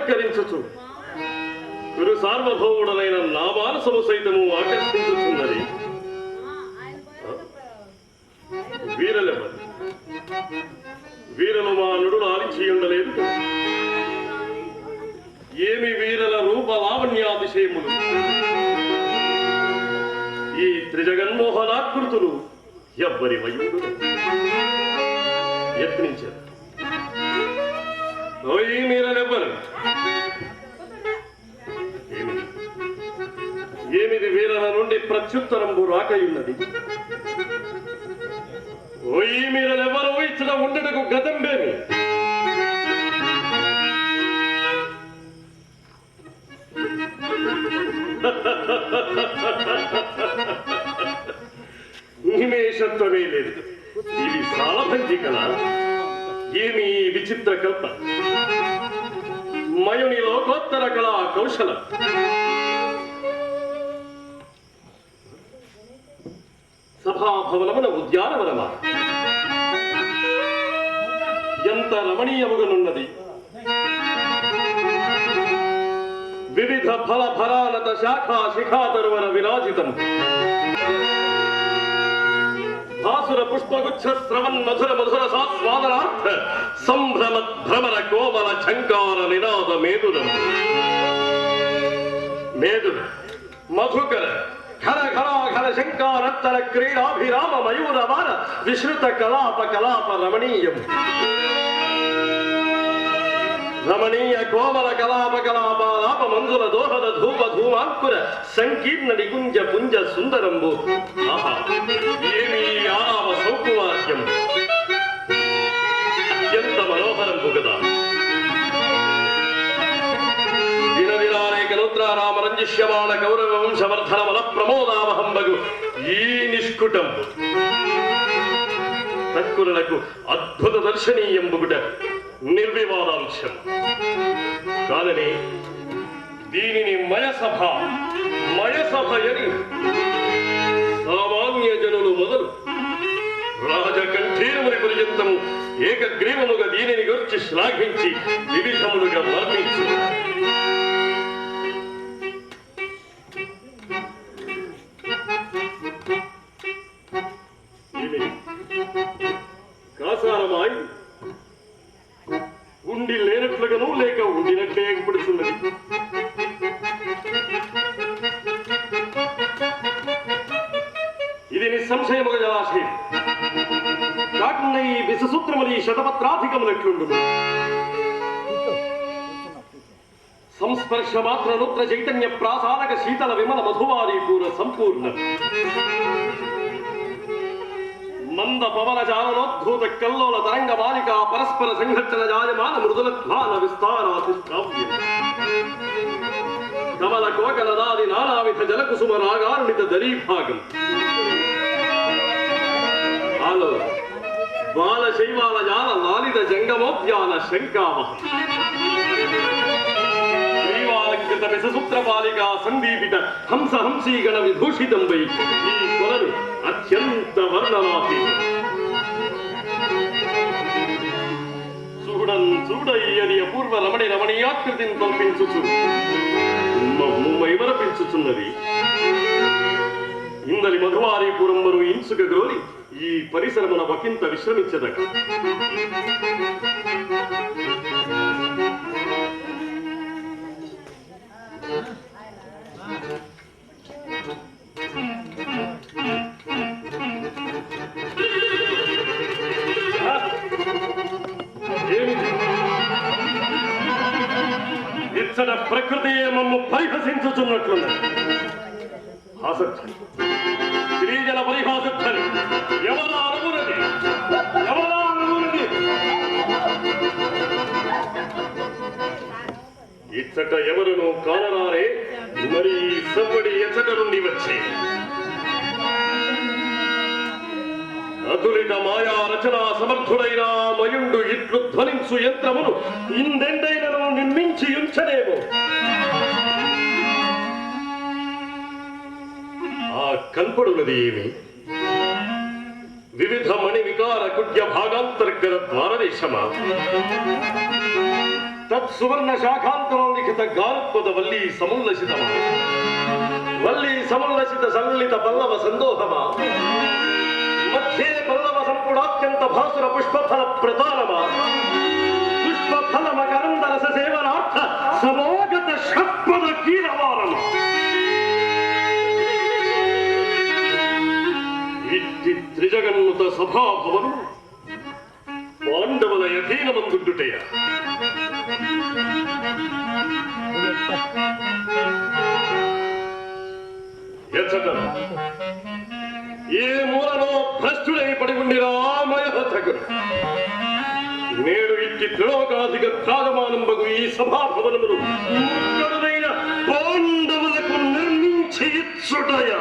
పులక్కరించుచు గురు సార్వభౌముడనైన నా మానసము సైతము ఆకర్షించుచున్నది. వీరలెవరు? వీరలు మా నుడులు ఆలించి ఉండలేదు. ఏమి వీరల రూప లావణ్యాతిశయములు! ఈ త్రిజగన్మోహనాకృతులు ఎవ్వరి వయుడు యత్నించారు. ఈ వీరలెవ్వరు? ఏమిది వీరల నుండి ప్రత్యుత్తరంబు రాకయున్నది? ఓయి మీరలెవరో ఇచ్చిన ఉండటకు గతంబేమి? నిమేషత్వమే లేదు. ఇది సాలభంజి కళ. ఏమి విచిత్ర కల్ప! మయుని లోకోత్తర కళా కౌశలం. సభాభవనమున ఉద్యానవనమా ఎంత రమణీయముగనున్నది! వివిధ ఫల ఫలానత శాఖా శిఖాతరువన విరాజితం. భాసుర పుష్పగుచ్ఛ శ్రవన్ మధుర మధుర సాస్వాదనార్థ సంభ్రమ భ్రమర కోమల ఝంకార నినాద మేదురం. మేదుర మధుకర ఘన ఘనాఘన శంకారత్తర క్రీడాభిరామ మయూరవాన విశ్రుత కలాప కలాప రమణీయం. రమణీయ కోమల కలాప కలాపాలాప మంజుల దోహద ధూప ధూమాంకుర సంకీర్ణ నికుంజ పుంజ సుందరంబు. ఏమి ఆరామ సౌకుమార్యం! అత్యంత మనోహరంబు కదా! దినదినానేకనూత్రారామ రంజిష్యమాణ కౌరవ వంశవర్ధన మల ప్రమోదావహంబగు ఈ నిష్కుటంబు తక్కులకు అద్భుత దర్శనీయంబుగుట నిర్వివాదాంశం కాదని దీనిని మయసభ మయసభయని సామాన్య జనులు మొదలు రాజకంఠీరముని పర్యంతము ఏకగ్రీవముగా దీనిని గురించి శ్లాఘించి వివిధములుగా వర్ణించు. కాసారమాయి ఉండి లేనట్లుగాను లేక ఉండినట్లే ఎగపడుతున్నది. ఇది నిస్సంశయముగా జలాశయం కాకున్న ఈ విషసూత్రములు ఈ శతపత్రాధికములెట్లుండు. సంస్పర్శ మాత్ర నూత్ర చైతన్య ప్రాసాదక శీతల విమల మధువారీ పూర సంపూర్ణ మంద పవన జాలనోద్భూత కల్లోల తరంగ మాలిక పరస్పర సంఘర్షణ జాయమాన మృదుల ధ్వాన విస్తారాతిష్టావ్యం కమల కోకలదాది నానావిధ జలకుసుమ రాగారుణిత దరీభాగం ఆలో బాల శైవాల జాల లాలిత జంగమోద్యాన శంకావహం శ్రీవాలంకృత విషసూత్రపాలిక సందీపిత హంస హంసీగణ విభూషితం వై ఈ కొలను అత్యంత వర్ణనాతీతం. చూడయ్యది అపూర్వ రమణి రమణీయాకృతిని కల్పించుచు మైమరపించుచున్నది. ఇందలి మధువారీపురంబరు ఇంచుక గ్రోలి ఈ పరిసరమున వకింత విశ్రమించదక. ఇచ్చట ప్రకృతియే మమ్ము పరిహసించుచున్నట్లున్నది. హాసధ్వని స్త్రీజన పరిహాసధ్వని ఎవరా అనుగునది ఎవరా అనుగునది. ఇచ్చట ఎవరును కానరారే మరి సవ్వడి ఎచ్చట నుండి వచ్చి అతులిత మాయా రచనా సమర్థుడైన మయుండు ఇట్లు ధ్వనించు యంత్రమును ఇందెండైనను నిర్మించి ఉంచలేము. ఆ కల్పడున్నది ఏమి? వివిధ మణి వికార కుడ్య భాగాంతర్గత ద్వారదేశమా? ಸುವರ್ಣ ಶಾಖಾಂತರೋಲಿಖಿತ ಗಾರುತ್ವದ ವಲ್ಲಿ ಸಮುಲ್ಲಸಿತಮ ವಲ್ಲಿ ಸಮುಲ್ಲಸಿತ ಸಲ್ಲಿತ ಪಲ್ಲವ ಸಂದೋಹಮ ಮಧ್ಯೆ ಪಲ್ಲವ ಸಂಪುಡಾತ್ಯಂತ ಭಾಸುರ ಪುಷ್ಪಫಲ ಪ್ರಧಾನಮ ಪುಷ್ಪಫಲ ಮಕರಂದ ರಸ ಸೇವನಾರ್ಥ ಸಮಾಗತ ಶಪ್ಪದ ಕೀರವಾರಮ ಇತ್ತಿ ತ್ರಿಜಗನ್ನುತ ಸಭಾಭವನು ಪಾಂಡವದ ಯಥೀನ ಬಂದುಟ್ಟೆಯ ఏ మూలలో భ్రష్టుడై పడి ఉండిన ఆమయహతకుడు నేడు ఇట్టి త్రిలోకాధిక త్రాగమానంబగు ఈ సభాభవనమును ముక్కడునైన పాండవులకు నిర్మించి ఇచ్చుటయ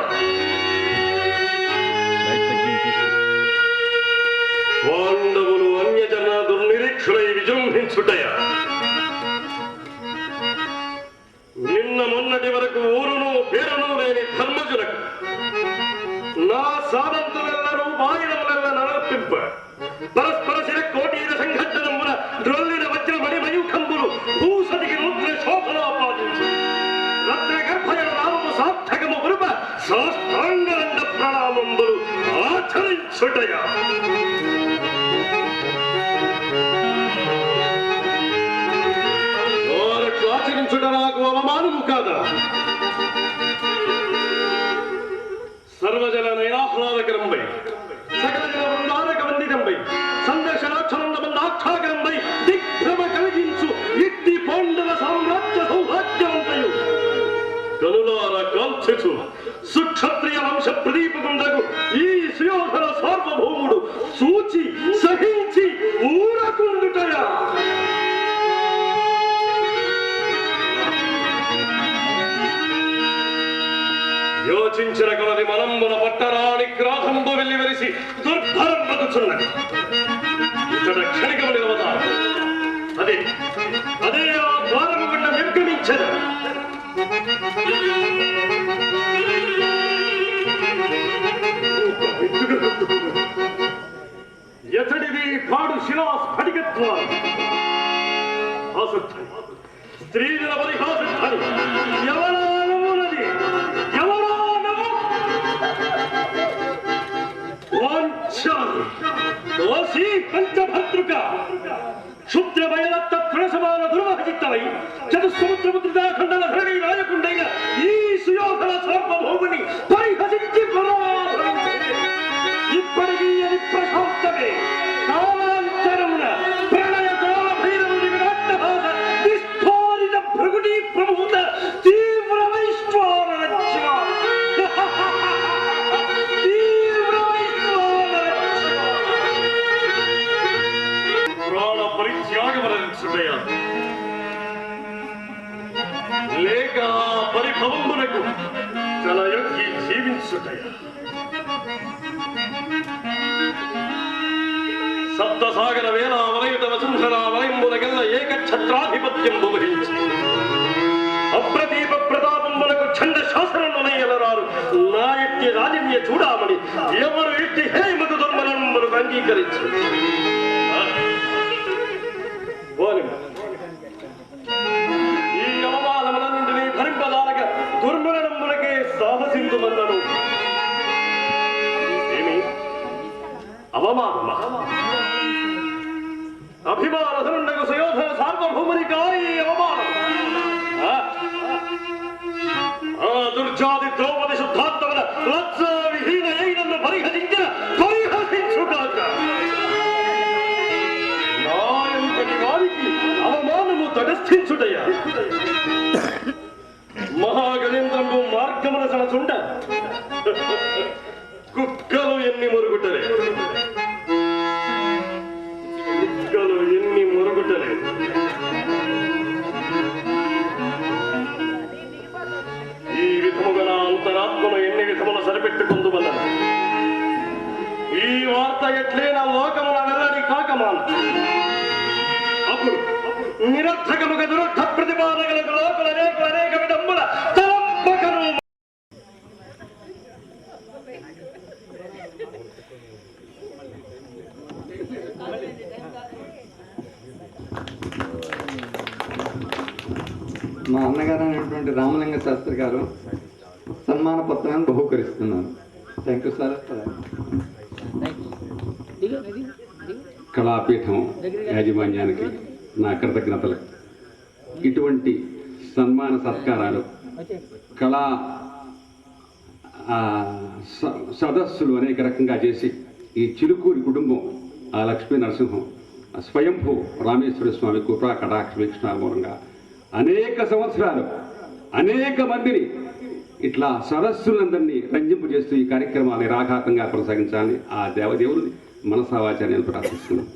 పాండవులు అన్యజన దుర్నిరీక్షులై విజృంభించుటయ నిన్న మొన్నటి వరకు ఊరును పేరును లేని ధర్మజులకు నా సామంతులెల్లరూ బాయిలములెల్ల నరపింప పరస్పర శిర కోటీర సంఘటనమున ద్రోల్లిన వజ్ర మణిమయూఖంబులు భూసతికి రుద్ర శోభనాపాదించు రత్న గర్భజన నామము సార్థకము వరుప సాష్టాంగరంగ ప్రణామంబులు ఆచరించుటయ ఆచరించుట నాకు అవమానము కాదా సర్వజన నైనాహ్లాదకరంపై సకల జన వృందారక వందితంపై సందర్శనాక్షరందమందాక్షాకరంపై దిగ్భ్రమ కలిగించు ఇట్టి పాండవ సామ్రాజ్య సౌభాగ్యవంతయు కనులార కాల్చెచు సుక్షత్రియ వంశ ప్రదీపకుండకు ఈ సుయోధన సార్వభౌముడు సూచి సహించి ఊరకుండుటయా యోచించిన కొలది మనంబున పట్టరాని క్రాధంబు వెల్లివరిసి దుర్భరం బతుచున్నది ఇతడ క్షణికము నిలవతారు అదే ఆ ద్వారము గుండా నిర్గమించదు ఎతడిది కాడు శిలా స్ఫటికత్వాలు ఆసక్తి స్త్రీల పరిహాసత్వాలు ఎవరానమునది దోషి పంచభద్రుక క్షుద్ర బయలత్త త్రిసమాన దుర్వహజిత్తవై చతుస్సముద్రముద్రిదాఖండల ధరణి రాజకుండైన ఈ సుయోధన సార్వభౌముని పరిహసించి ఇప్పటికీ అది ప్రశాంతమే కాలాంతరమున ప్రణయ కాల భైరవుని విరాట్టహాస విస్ఫోరిత భృగుటి ప్రముహుత తీవ్ర వైశ్వానర లేక పరిభవమునకు కలయొక్కి జీవించుటయ సప్తసాగర వేళ వలయుత వసుంధర వలయంబులకెల్ల ఏకఛత్రాధిపత్యం వహించి అప్రదీప ప్రతాపమునకు ఛంద శాసనమునయ్యలరారు నా ఎట్టి రాజన్య చూడామని ఎవరు ఎట్టి హేమకు దుర్మలంబులకు అంగీకరించు ఈ అవమానముల నుండి నీ భరింపదాలక దుర్మరణములకే సాహసిందుమన్నను ఏమి అవమానమా అభిమానధనుండకు సుయోధన సార్వభౌముని కాని అవమానం ఆ దుర్జాతి ద్రౌపది శుద్ధాత్మన లజ్జా విహీన అయినను పరిహసించిన పరిహసించుగాక నాయంతటి వారికి అవమానము తటస్థించుటయ్యా మహాగజేంద్రంబు మార్గమున సనచుండ కుక్కలు ఎన్ని మురుగుటలే ఈ విధముగా నా అంతరాత్మను ఎన్ని విధములు సరిపెట్టుకుందువలన ఈ వార్త ఎట్లే నా లోకమున వెల్లడి కాకమాన అప్పుడు నిరర్థకముగా దురర్థ ప్రతిపాదకులకు లోకల అనేక విధముల తలంపకను మా అన్నగారు అనేటువంటి రామలింగ శాస్త్రి గారు సన్మాన పత్రాన్ని బహుకరిస్తున్నారు. Thank you sir. కళాపీఠం యాజమాన్యానికి నా కృతజ్ఞతలు. ఇటువంటి సన్మాన సత్కారాలు, కళా సదస్సులు అనేక రకంగా చేసి ఈ చిలుకూరి కుటుంబం, ఆ లక్ష్మీ నరసింహం, స్వయంభూ రామేశ్వర స్వామి కృపా కటాక్ష వీక్షణ మూలంగా అనేక సంవత్సరాలు అనేక మందిని ఇట్లా సదస్సులందరినీ రంజింపు చేస్తూ ఈ కార్యక్రమాన్ని రాఘాతంగా కొనసాగించాలని ఆ దేవదేవుడిని మనసావాచార్యాన్ని ప్రార్థిస్తున్నాను.